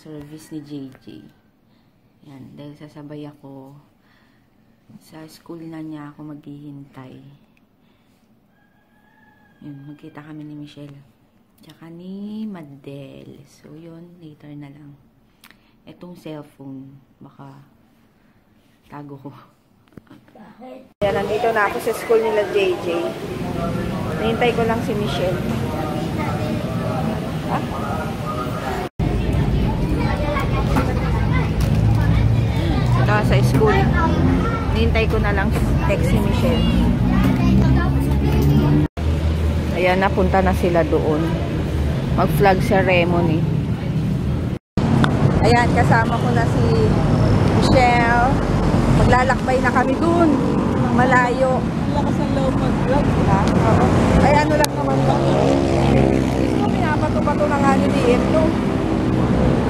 service ni JJ. Yan, dahil sasabay ako sa school na niya ako maghihintay. Yun, magkita kami ni Michelle. Tsaka ni Madel. So, yun, later na lang. Itong cellphone, baka tago ko. Yan, nandito na ako sa school nila JJ. Nahintay ko lang si Michelle. Ha? Ito sa school. Nahintay ko na lang text si Michelle. Ayan, napunta na sila doon. Mag-flag ceremony. Ayan, kasama ko na si Michelle. Maglalakbay na kami doon. Malayo. Lakas ang loob mag-vlog. Ha? Oo. Ay, ano lang naman ba? Gusto mo, pinapato-pato na nga ni DM to.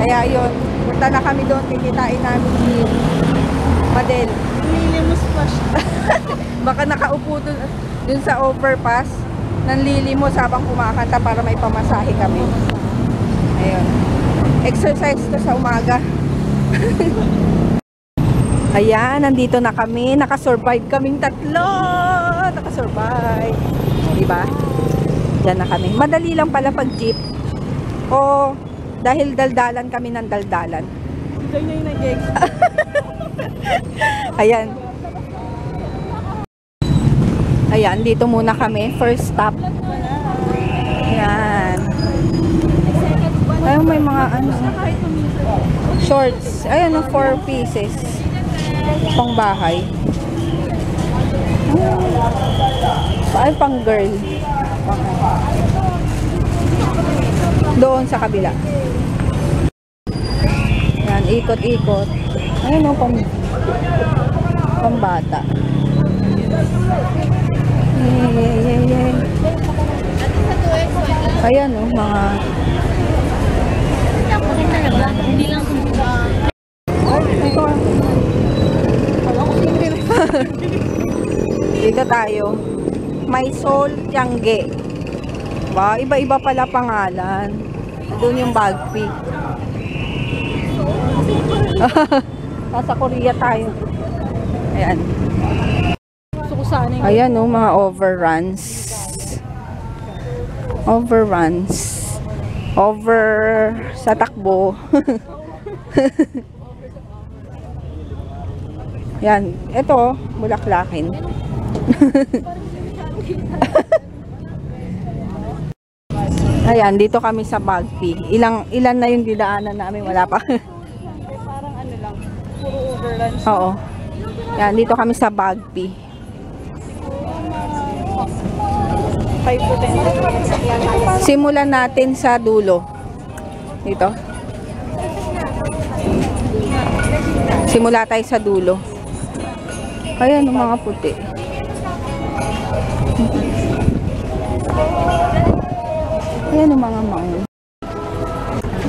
Kaya yun, punta na kami doon. Kikitain namin si Madel. Nilimos pa siya. Baka nakaupo dun sa overpass. Nanlilimos habang kumakanta para may pamasahe kami. Ayun. Exercise to sa umaga. Ayan, nandito na kami. Nakasurvive kaming tatlo. Nakasurvive. Diba? Diyan na kami. Madali lang pala pag jeep. O, dahil daldalan kami ng daldalan. Diyan na yung nag-ex. Ayan. Ayan, dito muna kami. First stop. Ayan. Ayun, may mga ano. Shorts. Ayan, 4 pieces. Pang bahay. Ay, pang girl. Doon sa kabila. Yan, ikot-ikot. Ayun o, pang bata. Ayan o, mga... Hindi lang dito tayo. Maisol Tiangge. Ba, iba-iba pala pangalan. Doon yung Bagpi. Nasa Korea tayo. Ayan. Ayan o, mga overruns. Overruns. Over sa takbo. Yan, ito, Bulaklakin. Ayan, dito kami sa Bagpi. Ilan na yung didaanan namin, wala pa. parang ano lang, puro overruns. Oo. Yan, dito kami sa Bagpi. 5 to 10. Simulan natin sa dulo. Dito. Simula tayo sa dulo. Ayan ang mga puti. Ayan ang mga mango.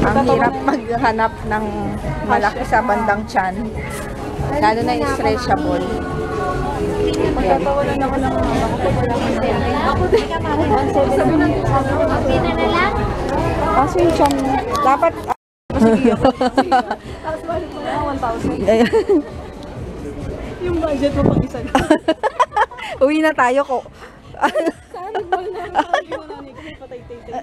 Ang hirap maghanap ng malaki sa bandang tiyan. Lalo na yung stretchable. Magtatawalan ako ng mga ako din. Sabi ng Kaso yung tiyan, dapat... Tapos balik mo na 1,000. Yung budget mo pang isa na. Uwi na tayo ko. Saan nag-ball na yung nanay ko may patay-tay-tay.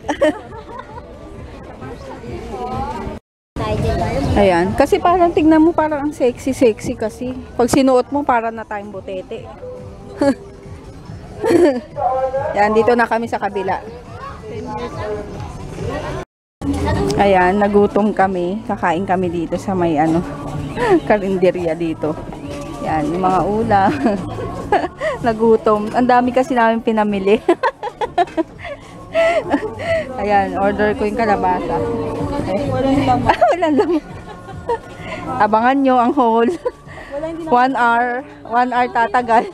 Ayan. Kasi parang tignan mo parang ang sexy kasi. Pag sinuot mo parang na tayong butete. Yan, dito na kami sa kabila. Ayan, nagutom kami. Kakain kami dito sa may ano, karinderya dito. Yan, yung mga ulam. Nagutom. Ang dami kasi namin pinamili. Ayan, order ko yung kalabasa. Walang laman. Walang laman. Abangan nyo ang haul. 1 hour. 1 hour tatagal.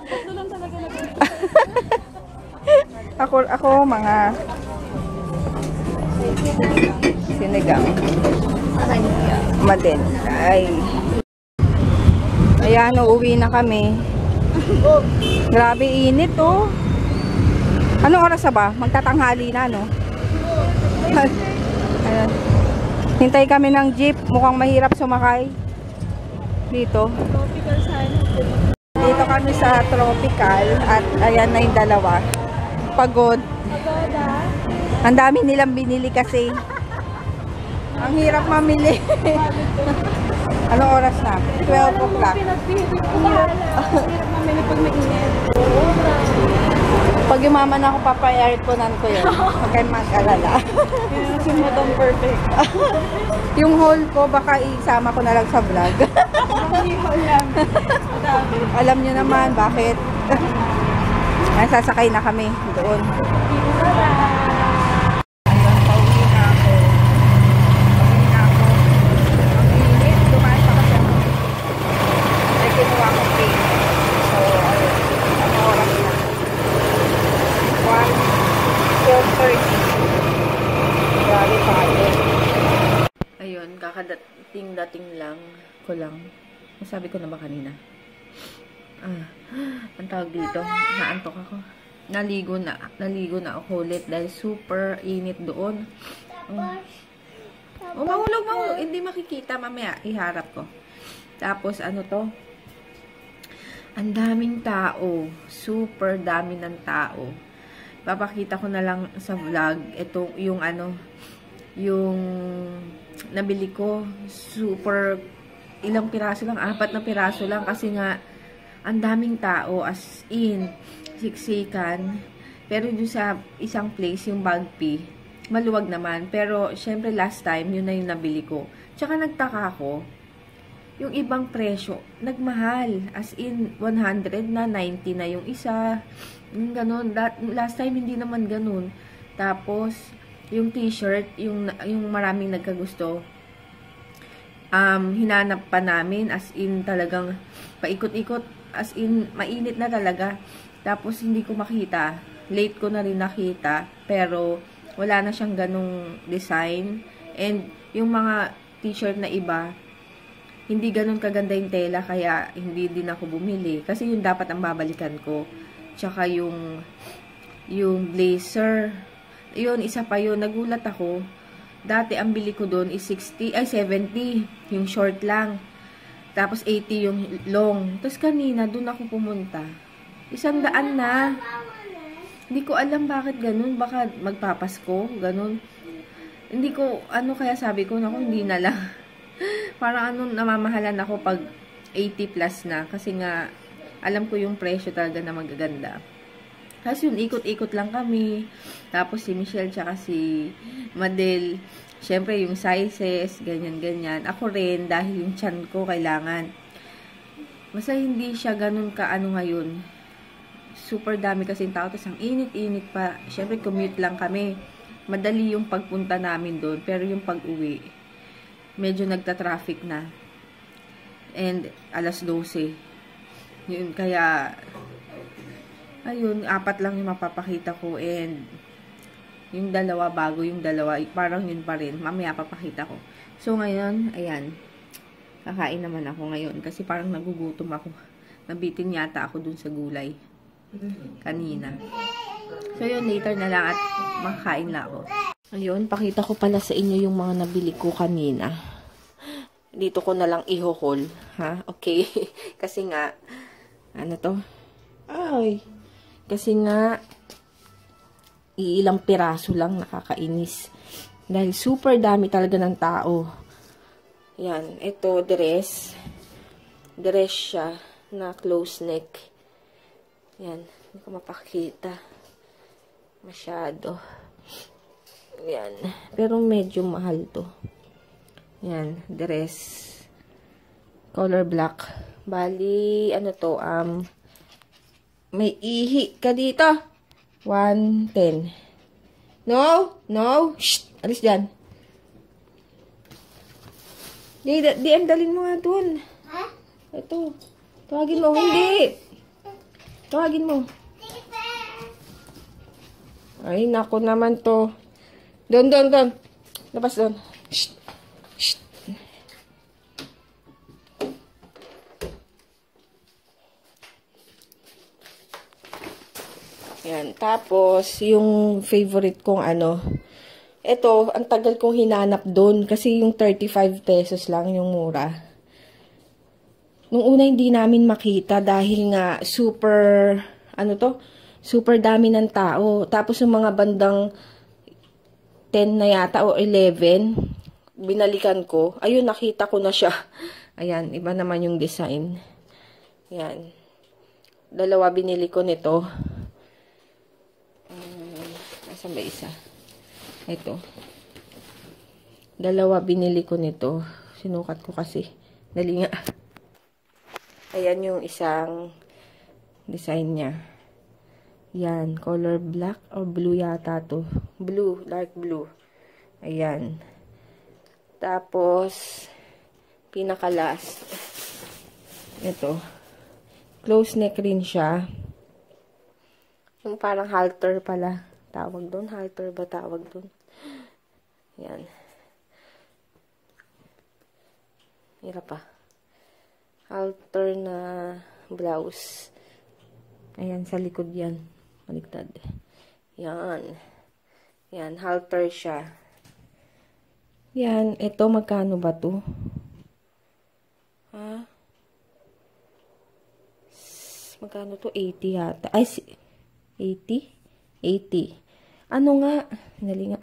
Ito lang talaga Ako mga sinigang. Madel. Ay. Ayan, uuwi na kami. Grabe init oh. Anong oras na ba? Magtatanghali na, no? Ayan. Hintay kami ng jeep. Mukhang mahirap sumakay. Dito. Tropical sign. Dito kami sa tropical. At ayan na yung dalawa. Pagod. Pagoda. Ang dami nilang binili kasi. Ang hirap mamili. Anong oras na? 12 o'clock. Pinagpihipit ko hirap mamili pag mainit. Pag yumaman ako, papay-airconan ko yun. Huwag kayong mag-alala. Yun si Madam Perfect. Yung haul ko, baka isama ko na lang sa vlog. Nakihol lang. Madami. Alam nyo naman, bakit? Ay, sasakay na kami doon. Ayun, pauwi na ako. Pauwi na ako. Ang init, dumaan pa kasi ako. Ay, kinuha ko pay. So, ayun. Ano oras na? 12:30. Grabe pa kayo. Ayun, kakadating-dating lang ko lang. Masabi ko na ba kanina? Ang tawag dito, naantok ako. Naligo na ako ulit dahil super init doon. Mahulog. Hindi makikita mamaya, iharap ko. Tapos ano to? Ang daming tao. Super dami ng tao. Papakita ko na lang sa vlog. Ito yung yung nabili ko. Super, ilang piraso lang, 4 na piraso lang kasi nga ang daming tao, as in, siksikan. Pero dun sa isang place, yung Bagpi, maluwag naman. Pero, syempre, last time, yun na yung nabili ko. Tsaka nagtaka ako, yung ibang presyo, nagmahal. As in, 100 na, 90 na yung isa. Yung ganun. Last time, hindi naman ganun. Tapos, yung t-shirt, yung maraming nagkagusto, hinanap pa namin, as in, talagang paikot-ikot, as in, mainit na talaga. Tapos, hindi ko makita. Late ko na rin nakita. Pero, wala na siyang ganung design. And, yung mga t-shirt na iba, hindi ganun kaganda yung tela, kaya hindi din ako bumili. Kasi yung dapat ang babalikan ko. Tsaka yung blazer. Yun, isa pa yun. Nagulat ako. Dati, ang bili ko doon is 70. Yung short lang. Tapos 80 yung long. Tapos kanina, doon ako pumunta. 100 na. Hindi ko alam bakit ganun. Baka magpapasko. Ganun. Hindi ko, kaya sabi ko, naku, hindi na lang. Parang namamahalan ako pag 80 plus na. Kasi nga, alam ko yung presyo talaga na magaganda. Kasi yun, ikot-ikot lang kami. Tapos si Michelle tsaka si Madel, syempre yung sizes, ganyan-ganyan. Ako rin, dahil yung tiyan ko kailangan. Basta hindi siya ganun ngayon. Super dami kasing tao. Tapos ang init-init pa. Syempre commute lang kami. Madali yung pagpunta namin doon. Pero yung pag-uwi, medyo nagta-traffic na. And 12:00. Yun, kaya ayun, 4 lang yung mapapakita ko. And yung dalawa, bago yung dalawa, parang yun pa rin. Mamaya papakita ko. So, ngayon, ayan. Kakain naman ako ngayon. Kasi parang nagugutom ako. Nabitin yata ako dun sa gulay. Kanina. So, yun, later na lang at makakain lang ako. Ayun, pakita ko pala sa inyo yung mga nabili ko kanina. Dito ko na lang i-haul. Ha? Okay. Kasi nga, ano to? Ay. Kasi nga, ilang piraso lang, nakakainis. Dahil super dami talaga ng tao. Yan, ito dress. Dress siya na close neck. Yan, hindi ko mapakita. Masyado. Yan, pero medyo mahal to. Yan, dress. Color black. Bali, ano to, may ihi ka dito. 110. No! No! Shh! Alis dyan. DM, dalin mo nga dun. Ha? Ito. Tawagin mo. Hindi. Tawagin mo. Ay, nako naman to. Doon. Labas doon. Shh! Shh! Yan. Tapos, yung favorite kong Ito, ang tagal kong hinanap doon kasi yung 35 pesos lang yung mura. Nung una hindi namin makita dahil nga super, super dami ng tao. Tapos yung mga bandang 10 na yata o 11, binalikan ko. Ayun, nakita ko na siya. Ayan, iba naman yung design. Ayan. Dalawa binili ko nito. Nasaan ba isa? Ito. Dalawa binili ko nito. Sinukat ko kasi. Dali nga. Ayan yung isang design niya. Yan. Color black or blue yata to. Blue. Dark blue. Ayan. Tapos, pinaka-last. Ito. Close neck rin siya. Yung parang halter pala. Tawag doon. Halter ba tawag doon? Yan. Hirap pa. Halter na blouse. Ayan, sa likod yan. Baliktad. Yan. Yan, halter siya. Yan, ito magkano ba to? Ha? Magkano to? 80 yata. Ay, 80? 80. Ano nga? Dali nga.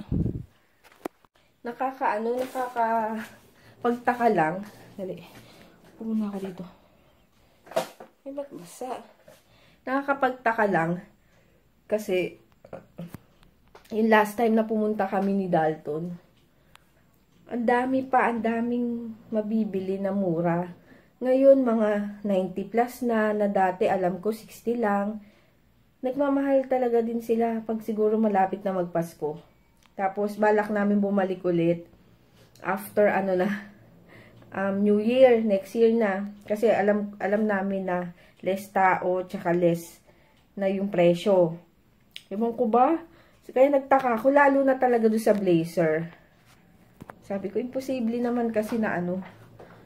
Pagtaka lang. Dali. Pumuna ka dito. Ay, ba't basa? Nakakapagtaka lang. Kasi, yung last time na pumunta kami ni Dalton, ang daming mabibili na mura. Ngayon, mga 90 plus na dati alam ko 60 lang. Nagmamahal talaga din sila pag siguro malapit na magpasko. Tapos, balak namin bumalik ulit after New Year, next year na. Kasi alam namin na less tao, tsaka less na yung presyo. Ewan ko ba? Kaya nagtaka ako, lalo na talaga doon sa blazer. Sabi ko, imposible naman kasi na na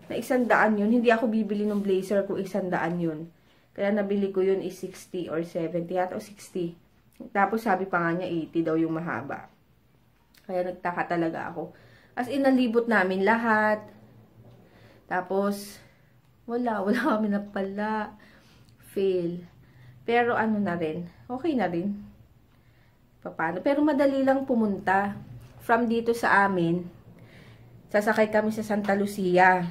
100 yun. Hindi ako bibili ng blazer kung 100 yun. Kaya nabili ko yun is 60 or 70 yata o 60. Tapos sabi pa nga niya 80 daw yung mahaba. Kaya nagtaka talaga ako. As in, nalibot namin lahat. Tapos, wala kami na pala. Fail. Pero na rin, okay na rin. Paano? Pero madali lang pumunta. From dito sa amin, sasakay kami sa Santa Lucia.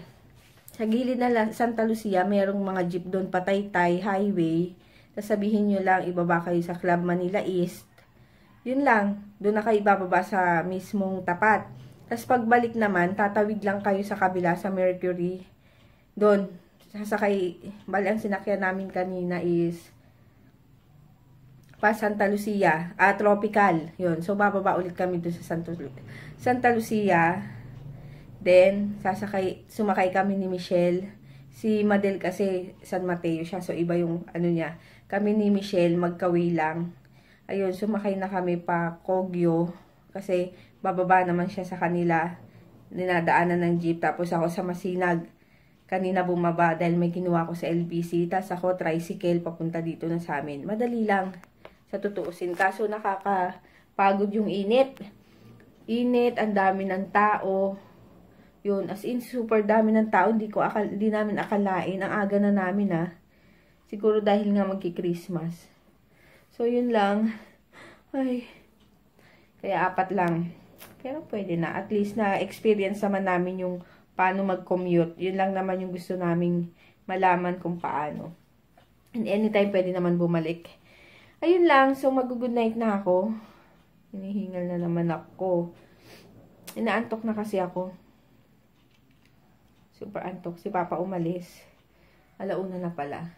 Sa gilid na Santa Lucia, merong mga jeep doon, Pataytay Highway. Sasabihin nyo lang, ibaba kayo sa Club Manila East. Yun lang, doon na kayo ibababa sa mismong tapat. Tapos pagbalik naman, tatawid lang kayo sa kabila sa Mercury. Doon, sasakay, bali ang sinakyan namin kanina is pa Santa Lucia, Tropical. Yun, so bababa ulit kami doon sa Santa Lucia. Then, sumakay kami ni Michelle. Si Madel kasi San Mateo siya, so iba yung niya. Kami ni Michelle, magkaway lang. Ayun, sumakay na kami pa Kogyo. Kasi bababa naman siya sa kanila. Dinadaanan ng jeep. Tapos ako sa Masinag. Kanina bumaba dahil may kinuha ko sa LBC. Tapos ako tricycle papunta dito na sa amin. Madali lang sa tutuusin. Kaso nakakapagod yung init. Init, ang dami ng tao. Yun, as in, super dami ng tao. Hindi namin akalain. Ang aga na namin, Siguro dahil nga magki-Christmas. So, yun lang. Ay. Kaya 4 lang. Pero pwede na. At least na-experience naman namin yung paano mag-commute. Yun lang naman yung gusto naming malaman kung paano. And anytime pwede naman bumalik. Ayun lang. So, mag-good night na ako. Hinihingal na naman ako. Inaantok na kasi ako. Super antok. Si Papa umalis. 1:00 na pala.